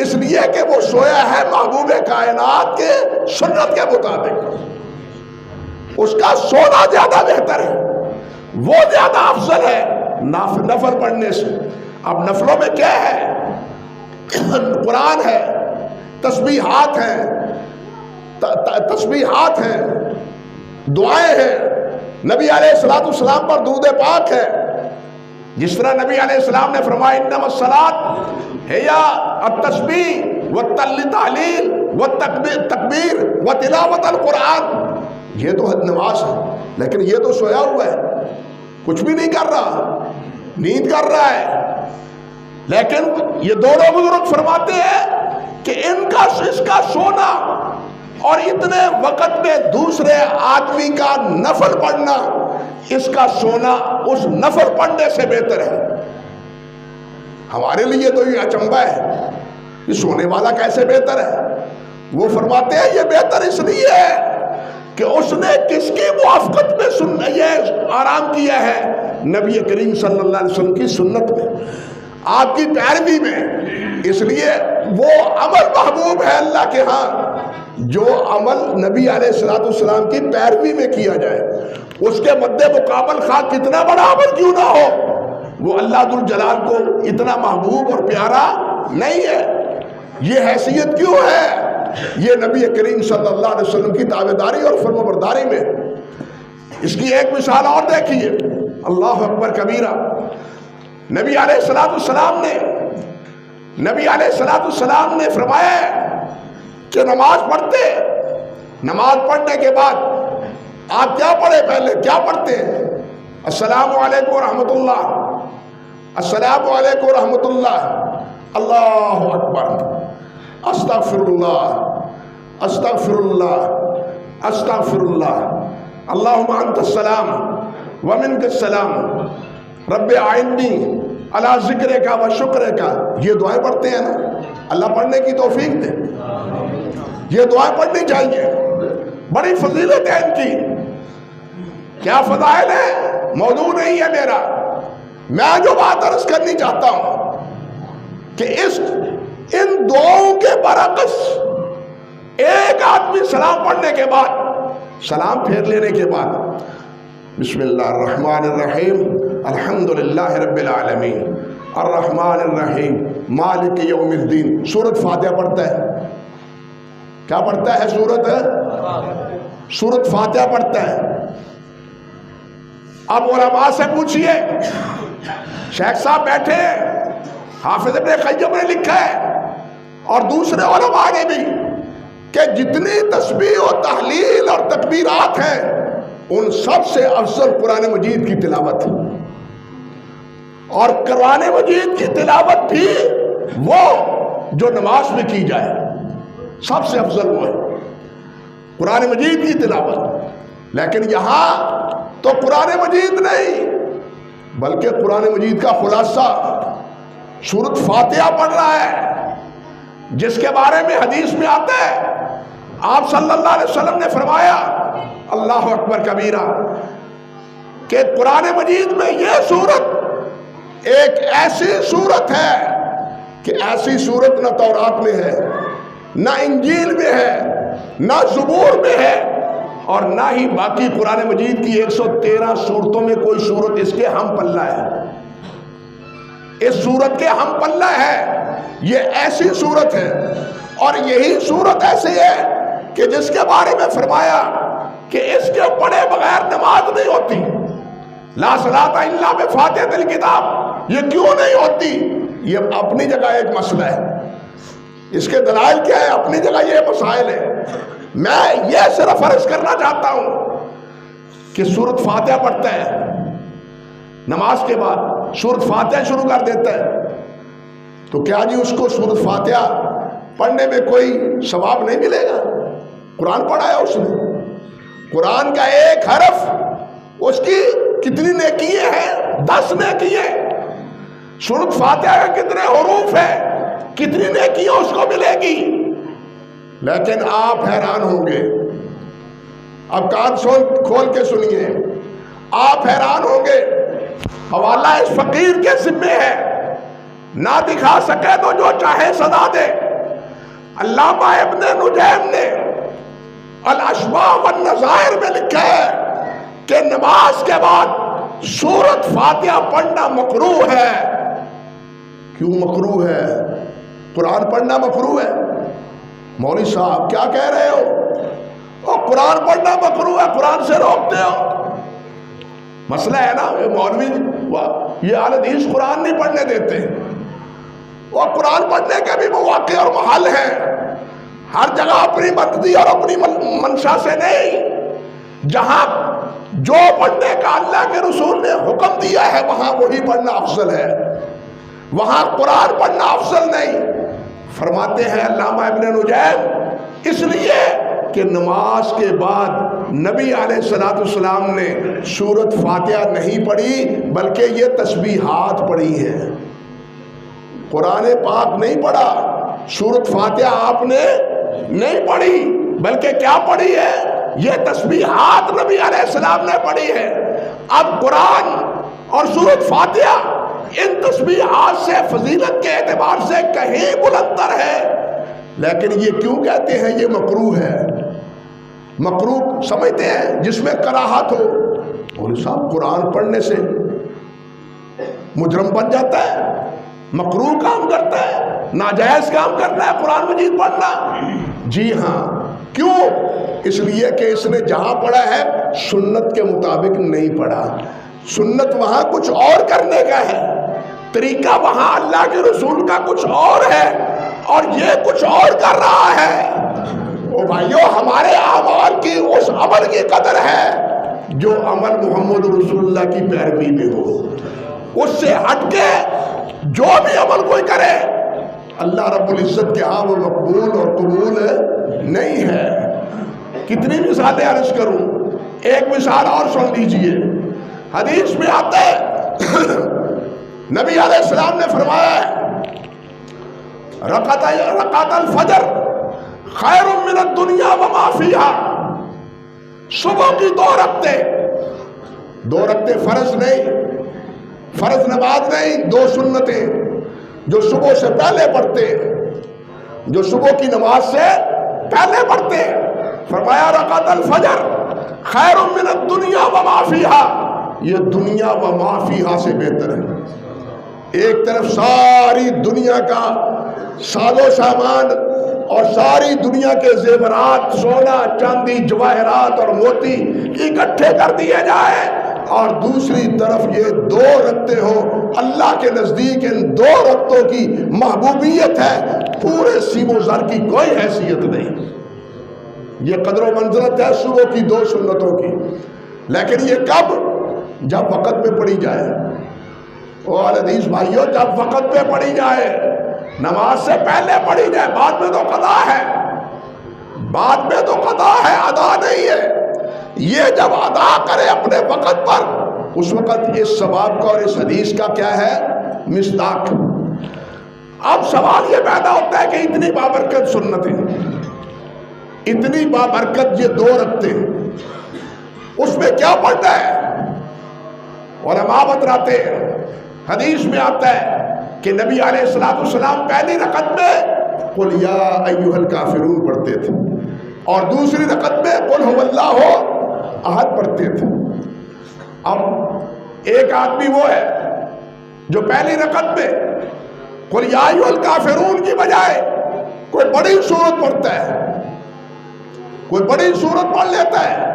اس لیے کہ وہ سویا ہے محبوب کائنات کے سنت کے مطابق۔ اس کا سونا زیادہ بہتر ہے، وہ زیادہ افضل ہے نفل پڑھنے سے۔ اب نفلوں میں کیا ہے؟ قرآن ہے، تسبیحات ہیں، دعائیں ہیں، نبی علیہ السلام پر درود پاک ہے۔ جس طرح نبی علیہ السلام نے فرمایا انما الصلاۃ ہی التسبیح والتحلیل والتکبیر وتلاوت القرآن۔ یہ تو نماز ہے، لیکن یہ تو سویا ہوا ہے، کچھ بھی نہیں کر رہا، نیند کر رہا ہے۔ لیکن یہ دونوں بزرگ فرماتے ہیں کہ اس کا سونا اور اتنے وقت میں دوسرے آدمی کا نفل پڑھنا، اس کا سونا اس نفل پڑھنے سے بہتر ہے۔ ہمارے لیے تو یہ اچنبھا ہے، یہ سونے والا کیسے بہتر ہے؟ وہ فرماتے ہیں یہ بہتر اس لیے ہے کہ اس نے کس کی موافقت میں یہ آرام کیا ہے؟ نبی کریم صلی اللہ علیہ وسلم کی سنت میں، آپ کی پیروی میں۔ اس لیے وہ عمل محبوب ہے اللہ کے ہاں جو عمل نبی علیہ السلام کی پیروی میں کیا جائے، اس کے مد مقابل خواہ کتنا بڑا عمل کیوں نہ ہو، وہ اللہ ذوالجلال کو اتنا محبوب اور پیارا نہیں ہے۔ یہ حیثیت کیوں ہے؟ یہ نبی کریم صلی اللہ علیہ وسلم کی تابعداری اور فرمانبرداری میں۔ اس کی ایک مثال اور دیکھیے، اللہ اکبر کبیرہ۔ نبی علیہ السلام نے فرمایا کہ نماز پڑھنے کے بعد آپ کیا پڑھے؟ پہلے کیا پڑھتے ہیں؟ السلام علیکم ورحمۃ اللہ، السلام علیکم ورحمۃ اللہ، اللہ اکبر، استغفر اللہ، استغفر اللہ، استغفر اللہ، اللہم انت السلام ومنک السلام، رب اعنی علی ذکرک و شکرک۔ یہ دعائیں پڑھتے ہیں نا، اللہ پڑھنے کی توفیق دے۔ یہ دعائیں پڑھنی چاہیے، بڑی فضیلت ہے ان کی۔ کیا فضائل ہے؟ موضوع نہیں ہے میرا، میں جو بات عرض کرنی چاہتا ہوں کہ ان دعاؤں کے برعکس ایک آدمی سلام پڑھنے کے بعد، سلام پھیر لینے کے بعد، بسم اللہ الرحمن الرحیم الحمدللہ رب العالمین الرحمن الرحیم مالک یوم الدین، سورۃ فاتحہ پڑھتا ہے۔ کیا پڑھتا ہے؟ سورۃ فاتحہ پڑھتا ہے۔ اب علماء سے پوچھئے، شیخ صاحب بیٹھے ہیں، حافظ ابن قیم نے لکھا ہے اور دوسرے علماء نے بھی کہ جتنی تسبیح و تحلیل اور تکبیرات ہیں ان سب سے افضل قرآن مجید کی تلاوت ہے، اور قرآن مجید کی تلاوت بھی وہ جو نماز میں کی جائے، سب سے افضل وہ ہے قرآن مجید کی تلاوت۔ لیکن یہاں تو قرآن مجید نہیں، بلکہ قرآن مجید کا خلاصہ سورۃ فاتحہ پڑھ رہا ہے، جس کے بارے میں حدیث میں آتا ہے آپ صلی اللہ علیہ وسلم نے فرمایا اللہ اکبر کبیرہ کہ قرآن مجید میں یہ سورت ایک ایسی سورت ہے کہ ایسی سورت نہ تورات میں ہے، نہ انجیل میں ہے، نہ زبور میں ہے، اور نہ ہی باقی قرآن مجید کی 113 سورتوں میں کوئی سورت اس کے ہم پلہ ہے، اس سورت کے ہم پلہ ہے۔ یہ ایسی سورت ہے، اور یہی سورت ایسی ہے کہ جس کے بارے میں فرمایا کہ اس کے پڑھے بغیر نماز نہیں ہوتی، لا صلاۃ الا بفاتحۃ الکتاب۔ یہ کیوں نہیں ہوتی؟ یہ اپنی جگہ ایک مسئلہ ہے، اس کے دلائل کیا ہے؟ اپنی جگہ یہ مسائل ہے۔ میں یہ صرف عرض کرنا چاہتا ہوں کہ سورۃ فاتحہ پڑھتا ہے، نماز کے بعد سورۃ فاتحہ شروع کر دیتا ہے، تو کیا جی اس کو سورۃ فاتحہ پڑھنے میں کوئی ثواب نہیں ملے گا؟ قرآن پڑھا ہے اس نے، قرآن کا ایک حرف اس کی کتنی نیکیاں ہیں؟ 10 نیکیاں۔ سورۃ فاتحہ کے کتنے حروف ہیں؟ کتنی نیکیاں اس کو ملے گی؟ لیکن آپ حیران ہوں گے، اب کان کھول کے سنیے، آپ حیران ہوں گے۔ حوالہ اس فقیر کے ذمے ہے، نہ دکھا سکے تو جو چاہے سزا دے۔ علامہ ابن نجیم نے الاشباح والنظائر میں لکھا ہے کہ نماز کے بعد سورۃ فاتحہ پڑھنا مکروہ ہے۔ کیوں مکروہ ہے؟ قرآن پڑھنا مکروہ ہے؟ مولوی صاحب کیا کہہ رہے ہو؟ اور قرآن پڑھنا مکروہ ہے، قرآن سے روکتے ہو؟ مسئلہ ہے نا، مولوی یہ اہل حدیث قرآن نہیں پڑھنے دیتے، اور قرآن پڑھنے کے بھی مواقع اور محل ہیں، ہر جگہ اپنی مرضی اور اپنی منشا سے نہیں۔ جہاں جو پڑھنے کا اللہ کے رسول نے حکم دیا ہے وہاں وہی پڑھنا افضل ہے، وہاں قرآن پڑھنا افضل نہیں۔ فرماتے ہیں علامہ ابن نجیم اس لیے کہ نماز کے بعد نبی علیہ السلام نے سورۃ فاتحہ نہیں پڑھی، بلکہ یہ تسبیحات پڑھی ہے، قرآن پاک نہیں پڑھا، سورۃ فاتحہ آپ نے نہیں پڑھی، بلکہ کیا پڑھی ہے؟ یہ تسبیحات نبی علیہ السلام نے پڑھی ہے۔ اب قرآن اور سورۃ فاتحہ ان تسبیحات سے فضیلت کے اعتبار سے کہیں بلندر ہے، لیکن یہ کیوں کہتے ہیں یہ مکروہ ہے؟ مکروہ سمجھتے ہیں جس میں کراہت ہو۔ مولوی صاحب قرآن پڑھنے سے مجرم بن جاتا ہے، مکروہ کام کرتا ہے، ناجائز کام کرتا ہے قرآن مجید پڑھنا؟ جی ہاں۔ کیوں؟ اس لیے کہ اس نے جہاں پڑھا ہے سنت کے مطابق نہیں پڑھا۔ سنت وہاں کچھ اور کرنے کا ہے، طریقہ وہاں اللہ کے رسول کا کچھ اور ہے، اور یہ کچھ اور کر رہا ہے۔ او بھائیو، ہمارے اعمال کی اس عمل کی قدر ہے جو عمل محمد رسول اللہ کی پیروی میں ہو، اس سے ہٹ کے جو بھی عمل کوئی کرے اللہ رب العزت کے ہاں وہ مقبول اور قبول نہیں ہے۔ کتنی مثالیں عرض کروں، ایک مثال اور سن لیجئے۔ حدیث میں آتا ہے نبی علیہ السلام نے فرمایا ہے رکعت الفجر خیر من الدنیا وما فیہا۔ صبح کی 2 رکعتیں فرض نہیں، فرض نماز نہیں، 2 سنتیں جو صبح سے پہلے پڑھتے، جو صبح کی نماز سے پہلے پڑھتے، فرمایا رکعت الفجر خیر من الدنیا وما فیہا، یہ دنیا وما فیہا سے بہتر ہے۔ ایک طرف ساری دنیا کا ساز و سامان اور ساری دنیا کے زیورات، سونا چاندی جواہرات اور موتی اکٹھے کر دیے جائے، اور دوسری طرف یہ 2 رکعتیں ہوں، اللہ کے نزدیک ان 2 رکعتوں کی محبوبیت ہے، پورے سیم و زر کی کوئی حیثیت نہیں۔ یہ قدر و منزلت ہے صبح کی 2 سنتوں کی، لیکن یہ کب؟ جب وقت پہ پڑھی جائے۔ اور حدیث بھائیوں، جب وقت پہ پڑھی جائے، نماز سے پہلے پڑھی جائے، بعد میں تو قضا ہے، بعد میں تو قضا ہے، ادا نہیں ہے۔ یہ جب ادا کرے اپنے وقت پر اس وقت اس ثواب کا اور اس حدیث کا کیا ہے؟ مصداق۔ اب سوال یہ پیدا ہوتا ہے کہ اتنی بابرکت سنتیں، اتنی بابرکت یہ 2 رکعتیں، اس میں کیا پڑھتا ہے؟ علماء بتراتے ہیں، حدیث میں آتا ہے کہ نبی علیہ السلام پہلی رکعت میں قل یا ایھا الکافرون پڑھتے تھے اور دوسری رکعت میں قل ھو اللہ احد پڑھتے تھے۔ اب ایک آدمی وہ ہے جو پہلی رکعت میں قل یا ایھا الکافرون کی بجائے کوئی بڑی سورت پڑھتا ہے، کوئی بڑی سورت پڑھ لیتا ہے،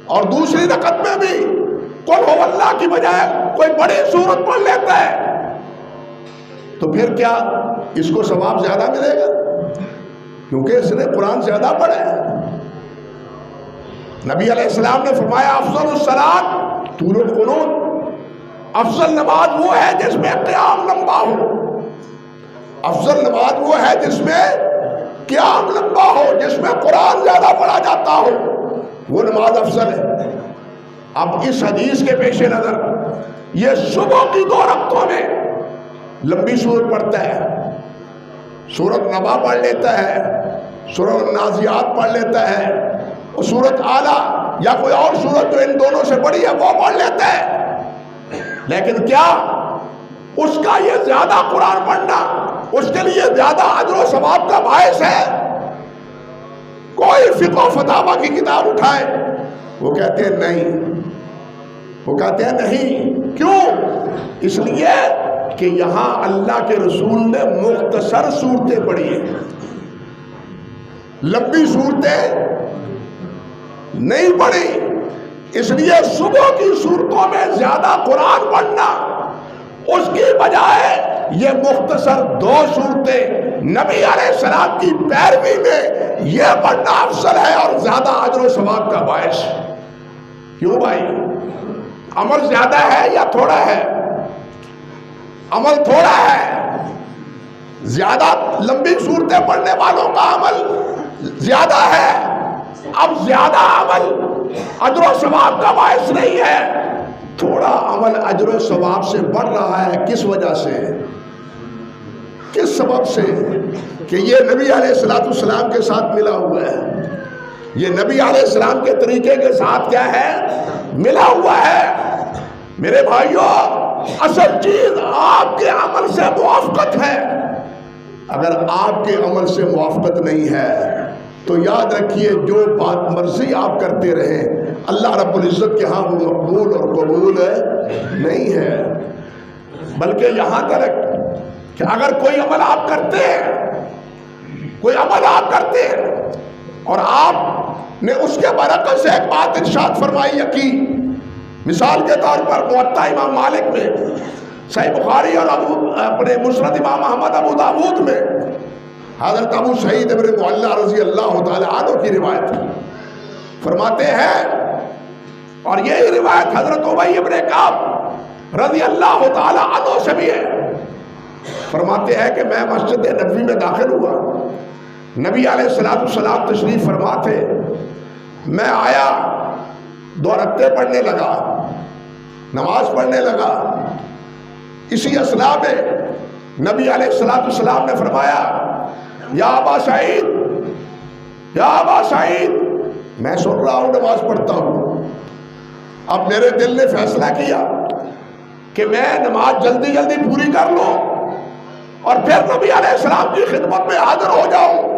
اور دوسری رکعت میں بھی قل ھو اللہ کی بجائے کوئی بڑی سورت پڑھ لیتا ہے، تو پھر کیا اس کو ثواب زیادہ ملے گا؟ کیونکہ اس نے قرآن زیادہ پڑھا ہے۔ نبی علیہ السلام نے فرمایا افضل الصلاۃ طول القنوت، افضل نماز وہ ہے جس میں قیام لمبا ہو، افضل نماز وہ ہے جس میں قیام لمبا ہو، جس میں قرآن زیادہ پڑھا جاتا ہو، وہ نماز افضل ہے۔ اب اس حدیث کے پیش نظر یہ صبح کی 2 رکعتوں میں لمبی سورت پڑھتا ہے، سورت نبا پڑھ لیتا ہے، سورت نازیات پڑھ لیتا ہے، اور سورت اعلیٰ یا کوئی اور سورت جو ان دونوں سے بڑی ہے وہ پڑھ لیتا ہے، لیکن کیا اس کا یہ زیادہ قرآن پڑھنا اس کے لیے زیادہ اجر و ثواب کا باعث ہے؟ کوئی فقہ و فتاویٰ کی کتاب اٹھائے وہ کہتے ہیں نہیں، وہ کہتے ہیں نہیں۔ کیوں؟ اس لیے کہ یہاں اللہ کے رسول نے مختصر صورتیں پڑھی ہیں، لمبی صورتیں نہیں پڑھی، اس لیے صبح کی صورتوں میں زیادہ قرآن پڑھنا، اس کی بجائے یہ مختصر 2 صورتیں نبی علیہ السلام کی پیروی میں یہ پڑھنا افضل ہے اور زیادہ اجر و ثواب کا باعث۔ کیوں بھائی؟ عمل زیادہ ہے یا تھوڑا ہے؟ عمل تھوڑا ہے، زیادہ لمبی صورتیں پڑھنے والوں کا عمل زیادہ ہے۔ اب زیادہ عمل اجر و ثواب کا باعث نہیں ہے، تھوڑا عمل اجر و ثواب سے بڑھ رہا ہے۔ کس وجہ سے؟ کس سبب سے؟ کہ یہ نبی علیہ السلام کے ساتھ ملا ہوا ہے، یہ نبی علیہ السلام کے طریقے کے ساتھ کیا ہے؟ ملا ہوا ہے۔ میرے بھائیوں، اصل چیز آپ کے عمل سے موافقت ہے۔ اگر آپ کے عمل سے موافقت نہیں ہے تو یاد رکھیے جو بات مرضی آپ کرتے رہیں اللہ رب العزت کے ہاں وہ مقبول اور قبول نہیں ہے۔ بلکہ یہاں تک کہ اگر کوئی عمل آپ کرتے ہیں، کوئی عمل آپ کرتے ہیں اور آپ نے اس کے برعکس ایک بات ارشاد فرمائی یقین، مثال کے طور پر موطا امام مالک میں، صحیح بخاری اور اپنے مسند امام احمد ابو داود میں حضرت ابو سعید ابن معلّہ رضی اللہ تعالی عنہ کی روایت فرماتے ہیں، اور یہی روایت حضرت ابی ابن کعب رضی اللہ تعالی عنہ سے بھی ہے۔ فرماتے ہیں کہ میں مسجد نبوی میں داخل ہوا، نبی علیہ السلام تشریف فرما تھے، میں آیا 2 رکعتیں پڑھنے لگا، نماز پڑھنے لگا۔ اسی اثناء میں نبی علیہ السلام نے فرمایا یا ابا سعید، یا ابا سعید، میں سن رہا ہوں، نماز پڑھتا ہوں۔ اب میرے دل نے فیصلہ کیا کہ میں نماز جلدی جلدی پوری کر لوں اور پھر نبی علیہ السلام کی خدمت میں حاضر ہو جاؤں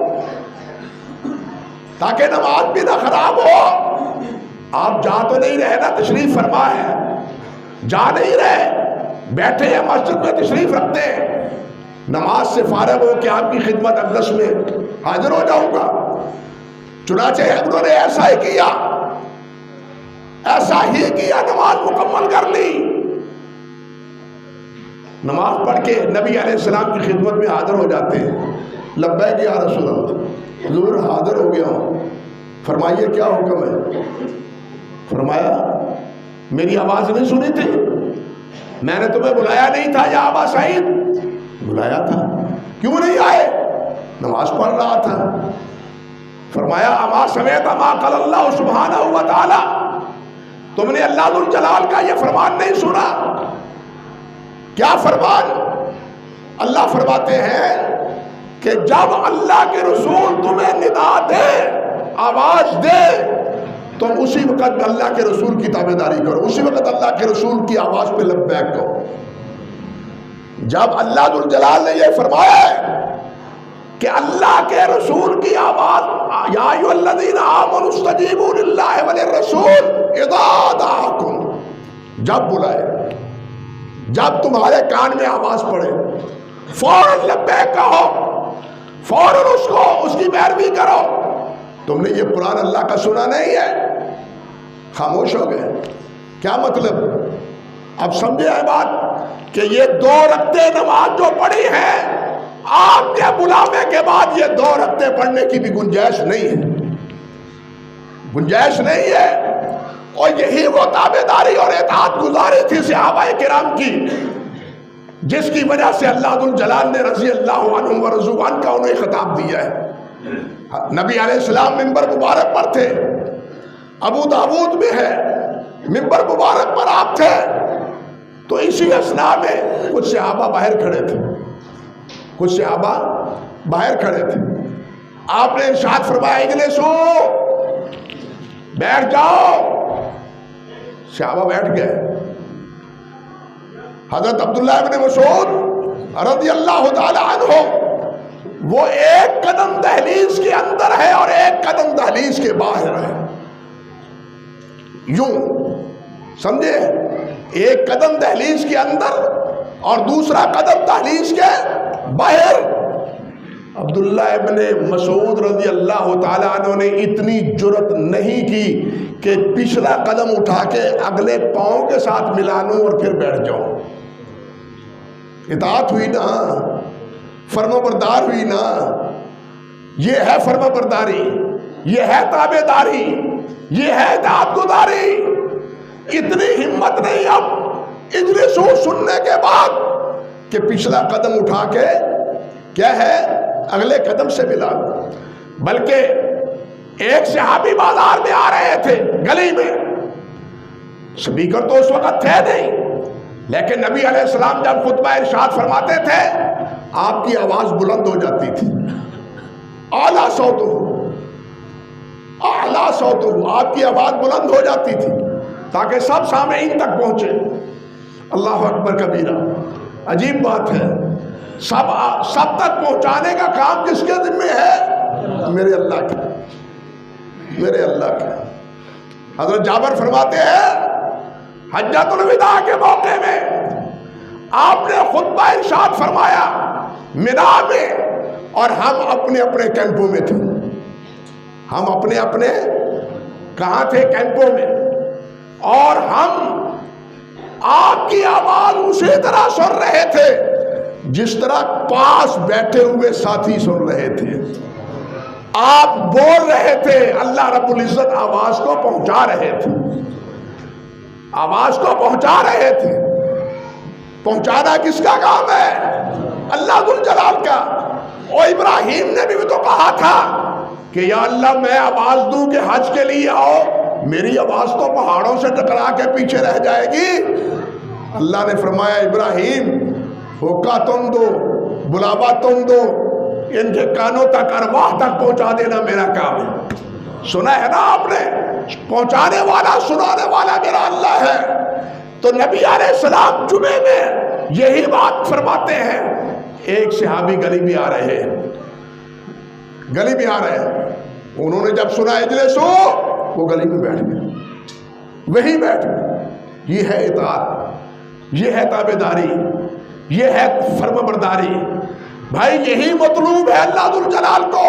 تاکہ نماز بھی نہ خراب ہو۔ آپ جا تو نہیں رہے نا، تشریف فرما ہے، جا نہیں رہے، بیٹھے ہیں مسجد میں تشریف رکھتے ہیں، نماز سے فارغ ہو کے آپ کی خدمت اقدس میں حاضر ہو جاؤں گا۔ چنانچہ انہوں نے ایسا ہی کیا، ایسا ہی کیا، نماز مکمل کر لی۔ نماز پڑھ کے نبی علیہ السلام کی خدمت میں حاضر ہو جاتے ہیں۔ لبیک یا رسول اللہ، حضور حاضر ہو گیا ہوں، فرمائیے کیا حکم ہے؟ فرمایا میری آواز نہیں سنی تھی؟ میں نے تمہیں بلایا نہیں تھا یا ابا سعید؟ بلایا تھا، کیوں نہیں آئے؟ نماز پڑھ رہا تھا۔ فرمایا اما سمعت ما قال اللہ سبحانہ و تعالی، تم نے اللہ ذو الجلال کا یہ فرمان نہیں سنا؟ کیا فرمان؟ اللہ فرماتے ہیں کہ جب اللہ کے رسول تمہیں ندا دے، آواز دے، تم اسی وقت اللہ کے رسول کی تابعداری کرو، اسی وقت اللہ کے رسول کی آواز پہ لبیک کہو۔ جب اللہ ذو الجلال نے یہ فرمایا ہے کہ اللہ کے رسول کی آواز، یا ایھا الذین آمنوا استجیبوا للہ وللرسول اذا دعاکم، جب بلائے، جب تمہارے کان میں آواز پڑے فوراً لبیک کہو، فوراً اس کی پیروی کرو۔ تم نے یہ قرآن اللہ کا سنا نہیں ہے، خاموش ہو گئے۔ کیا مطلب؟ اب سمجھے ہے بات کہ یہ 2 رکعتیں نماز جو پڑھی ہے، آپ کے بلاوے کے بعد یہ 2 رکعتیں پڑھنے کی بھی گنجائش نہیں ہے، گنجائش نہیں ہے۔ اور یہی وہ تابعداری اور اطاعت گزاری تھی صحابہ کرام کی، جس کی وجہ سے اللہ ذو الجلال نے رضی اللہ عنہم ورضوا عنہ کا انہیں خطاب دیا ہے۔ نبی علیہ السلام منبر مبارک پر تھے، ابو داود میں ہے، منبر مبارک پر آپ تھے، تو اسی اثناء میں کچھ صحابہ باہر کھڑے تھے، کچھ صحابہ باہر کھڑے تھے۔ آپ نے ارشاد فرمایا اجلسو، بیٹھ جاؤ۔ صحابہ بیٹھ گئے۔ حضرت عبداللہ ابن مسعود رضی اللہ تعالی عنہ، وہ 1 قدم دہلیز کے اندر ہے اور 1 قدم دہلیز کے باہر ہے، یوں سمجھے، 1 قدم دہلیز کے اندر اور دوسرا قدم دہلیز کے باہر۔ عبداللہ ابن مسعود رضی اللہ تعالیٰ عنہ نے اتنی جرت نہیں کی کہ پچھلا قدم اٹھا کے اگلے پاؤں کے ساتھ ملا لوں اور پھر بیٹھ جاؤں۔ اطاعت ہوئی نا، فرما بردار ہوئی نا، یہ ہے فرما برداری، یہ ہے تابعداری، یہ ہے اطاعت گزاری۔ اتنی ہمت نہیں اب اجلسو سننے کے بعد کہ پچھلا قدم اٹھا کے کیا ہے اگلے قدم سے ملا، بلکہ ایک صحابی بازار میں آ رہے تھے، گلی میں، سپیکر تو اس وقت تھے نہیں، لیکن نبی علیہ السلام جب خطبہ ارشاد فرماتے تھے آپ کی آواز بلند ہو جاتی تھی، اعلیٰ صوت، اعلیٰ صوت، آپ کی آواز بلند ہو جاتی تھی تاکہ سب سامعین تک پہنچے۔ اللہ اکبر کبیرہ، عجیب بات ہے، سب تک پہنچانے کا کام کس کے ذمہ ہے؟ میرے اللہ کے، میرے اللہ کے۔ حضرت جابر فرماتے ہیں حجۃ الوداع کے موقع میں آپ نے خطبہ ارشاد فرمایا مینا میں، اور ہم اپنے اپنے کیمپوں میں تھے، ہم اپنے اپنے کہاں تھے؟ کیمپوں میں، اور ہم آپ کی آواز اسی طرح سن رہے تھے جس طرح پاس بیٹھے ہوئے ساتھی سن رہے تھے۔ آپ بول رہے تھے، اللہ رب العزت آواز کو پہنچا رہے تھے، آواز کو پہنچا رہے تھے۔ پہنچانا کس کا کام ہے؟ اللہ ذو الجلال کا۔ اور ابراہیم نے بھی تو کہا تھا کہ یا اللہ میں آواز دوں کہ حج کے لیے آؤ، میری آواز تو پہاڑوں سے ٹکرا کے پیچھے رہ جائے گی۔ اللہ نے فرمایا ابراہیم ہوکا تم دو، بلاوا تم دو، ان کے کانوں تک ارواح تک پہنچا دینا میرا کام ہے۔ سنا ہے نا آپ نے، پہنچانے والا سنانے والا میرا اللہ ہے۔ تو نبی علیہ السلام جمعے میں یہی بات فرماتے ہیں۔ ایک صحابی گلی میں آ رہے ہیں، گلی میں آ رہے ہیں، انہوں نے جب سنا اجلسو، وہ گلی میں بیٹھ گئے، وہی بیٹھ گئے۔ یہ ہے اطاعت، یہ ہے تابعداری، یہ ہے فرما برداری۔ بھائی یہی مطلوب ہے اللہ ذو الجلال کو۔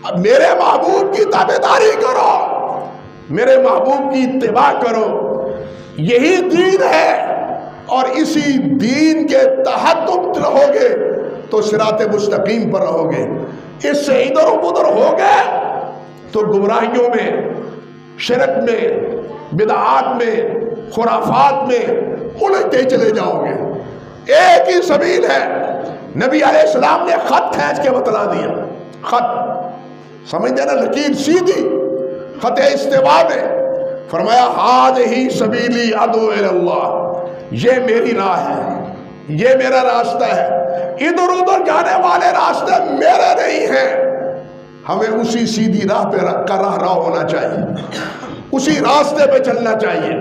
اب میرے محبوب کی تابعداری کرو، میرے محبوب کی اتباع کرو، یہی دین ہے، اور اسی دین کے تحت تم رہو گے تو صراط مستقیم پر رہو گے۔ اس سے ادھر ادھر ہو گئے تو گمراہیوں میں، شرک میں، بدعات میں، خرافات میں الجھتے چلے جاؤ گے۔ ایک ہی سبیل ہے، نبی علیہ السلام نے خط کھینچ کے بتلا دیا، خط سمجھتے نا، لکیر سیدھی، خط استوا میں فرمایا ھذہ سبیلی ادعو الی اللہ، یہ میری راہ ہے، یہ میرا راستہ ہے، ادھر ادھر جانے والے راستے میرے نہیں ہیں، ہمیں اسی سیدھی راہ پہ راہ ہونا چاہیے، اسی راستے پہ چلنا چاہیے۔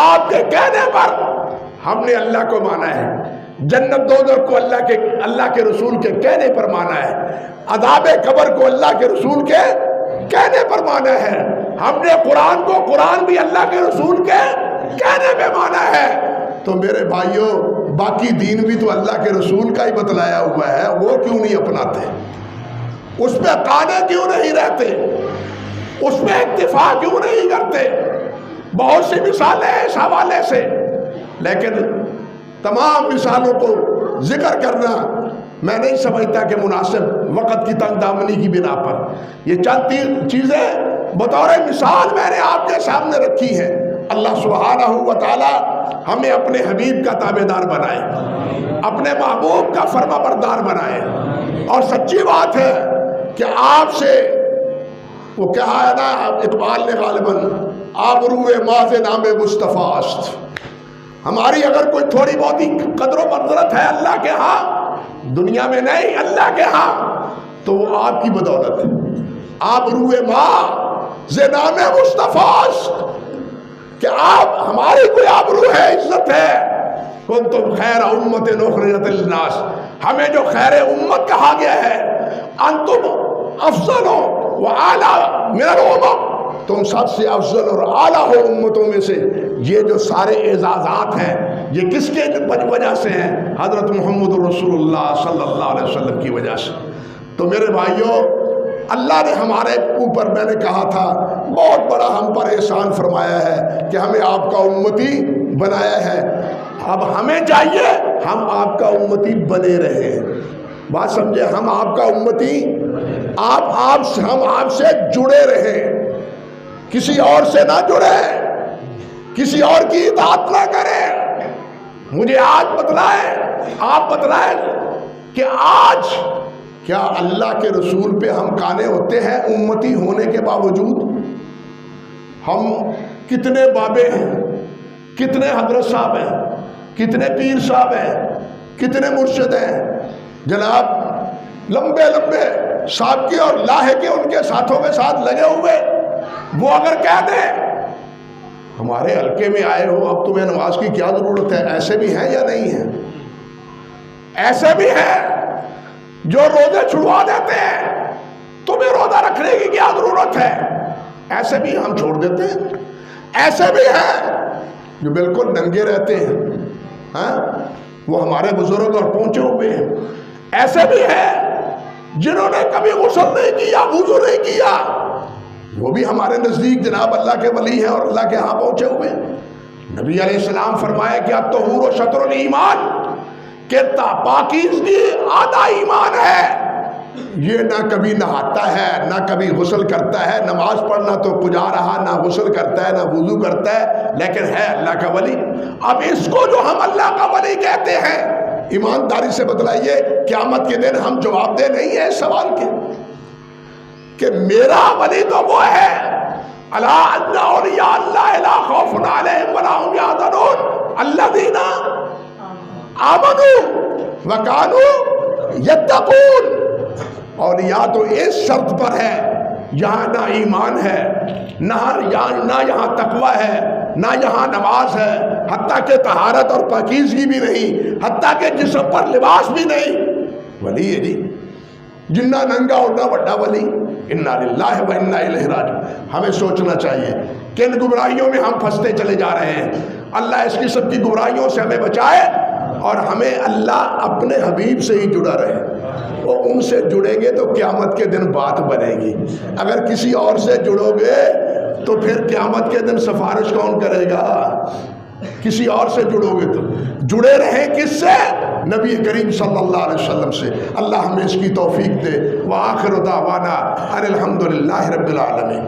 آپ کے کہنے پر ہم نے اللہ کو مانا ہے، جنت دوزخ کو اللہ کے رسول کے کہنے پر مانا ہے، عذاب قبر کو اللہ کے رسول کے کہنے پر مانا ہے، ہم نے قرآن بھی اللہ کے رسول کے کہنے پہ مانا ہے۔ تو میرے بھائیوں، باقی دین بھی تو اللہ کے رسول کا ہی بتلایا ہوا ہے، وہ کیوں نہیں اپناتے؟ اس پہ قانے کیوں نہیں رہتے؟ اس پہ اکتفا کیوں نہیں کرتے؟ بہت سی مثالیں ہیں اس حوالے سے، لیکن تمام مثالوں کو ذکر کرنا میں نہیں سمجھتا کہ مناسب، وقت کی تنگ دامنی کی بنا پر یہ چند چیزیں بطور مثال میں نے آپ کے سامنے رکھی ہیں۔ اللہ سبحانہ و تعالی ہمیں اپنے حبیب کا تابعدار بنائے، اپنے محبوب کا فرما بردار بنائے، اور سچی بات ہے کہ آپ سے وہ کہا ہے نا اقبال نے غالباً، آبروئے ماذ نام مصطفیٰ است، ہماری اگر کوئی تھوڑی بہت ہی قدر و منزلت ہے اللہ کے ہاں، دنیا میں نہیں اللہ کے ہاں، تو وہ آپ کی بدولت ہے۔ آبروئے ماذ نام مصطفیٰ است، کہ آپ ہماری کوئی آبرو ہے، عزت ہے۔ کنتم خیر امت اخرجت للناس، ہمیں جو خیر امت کہا گیا ہے، انتم افضل و اعلیٰ من الامم، تم سب سے افضل اور اعلیٰ ہو امتوں میں سے۔ یہ جو سارے اعزازات ہیں یہ کس کے وجہ سے ہیں؟ حضرت محمد رسول اللہ صلی اللہ علیہ وسلم کی وجہ سے۔ تو میرے بھائیوں، اللہ نے ہمارے اوپر، میں نے کہا تھا، بہت بڑا ہم پر احسان فرمایا ہے کہ ہمیں آپ کا امتی بنایا ہے۔ اب ہمیں چاہیے ہم آپ کا امتی بنے رہیں۔ بات سمجھے؟ ہم آپ کا امتی، ہم آپ سے جڑے رہیں، کسی اور سے نہ جڑے، کسی اور کی اطاعت نہ کریں۔ مجھے آج آپ بتلائیں کہ آج کیا اللہ کے رسول پہ ہم کانے ہوتے ہیں امتی ہونے کے باوجود؟ ہم کتنے بابے ہیں، کتنے حضرت صاحب ہیں، کتنے پیر صاحب ہیں، کتنے مرشد ہیں جناب، لمبے لمبے سابقے اور لاحقے ان کے ساتھوں کے ساتھ لگے ہوئے، وہ اگر کہہ دیں ہمارے حلقے میں آئے ہو اب تمہیں نماز کی کیا ضرورت ہے، ایسے بھی ہیں یا نہیں ہیں؟ ایسے بھی ہیں جو روزے چھڑوا دیتے ہیں، تمہیں روزہ رکھنے کی کیا ضرورت ہے، ایسے بھی ہم چھوڑ دیتے ہیں۔ ایسے بھی ہیں جو بالکل ننگے رہتے ہیں، وہ ہمارے بزرگ اور پہنچے ہوئے ہیں۔ ایسے بھی ہیں جنہوں نے کبھی غسل نہیں کیا، وضو نہیں کیا، وہ بھی ہمارے نزدیک جناب اللہ کے ولی ہیں اور اللہ کے ہاں پہنچے ہوئے ہیں۔ نبی علیہ السلام فرمایا کہ الطہور شطر الایمان، کہ پاکیزگی آدھا ایمان ہے۔ یہ نہ کبھی نہاتا ہے، نہ کبھی غسل کرتا ہے، نماز پڑھنا تو کجا رہا، نہ غسل کرتا ہے نہ وضو کرتا ہے، لیکن ہے اللہ کا ولی۔ اب اس کو جو ہم اللہ کا ولی کہتے ہیں، ایمانداری سے بتلائیے قیامت کے دن ہم جواب دہ نہیں ہیں اس سوال کے کہ میرا ولی تو وہ ہے، الا ان اولیاء اللہ لا خوف علیہم ولا هم یحزنون الذین آمنوا وکانوا یتقون۔ اولیاء تو اس شرط پر ہے یہاں نہ ایمان ہے، نہ یہاں تقوی ہے، نہ یہاں نماز ہے، حتیٰ کہ طہارت اور پاکیزگی بھی نہیں، حتیٰ کہ جسم پر لباس بھی نہیں، ولی ہے جی۔ جنہ ننگا ہونا بڑا ولی۔ انا للہ و انا الیہ راجعون۔ ہمیں سوچنا چاہیے کن گمراہیوں میں ہم پھنستے چلے جا رہے ہیں۔ اللہ اس قسم کی گمراہیوں سے ہمیں بچائے، اور ہمیں اللہ اپنے حبیب سے ہی جڑا رہے۔ وہ ان سے جڑیں گے تو قیامت کے دن بات بنے گی، اگر کسی اور سے جڑو گے تو پھر قیامت کے دن سفارش کون کرے گا؟ کسی اور سے جڑو گے تو جڑے رہیں کس سے؟ نبی کریم صلی اللہ علیہ وسلم سے۔ اللہ ہمیں اس کی توفیق دے۔ وآخر دعوانا ان الحمد للہ رب العالمین۔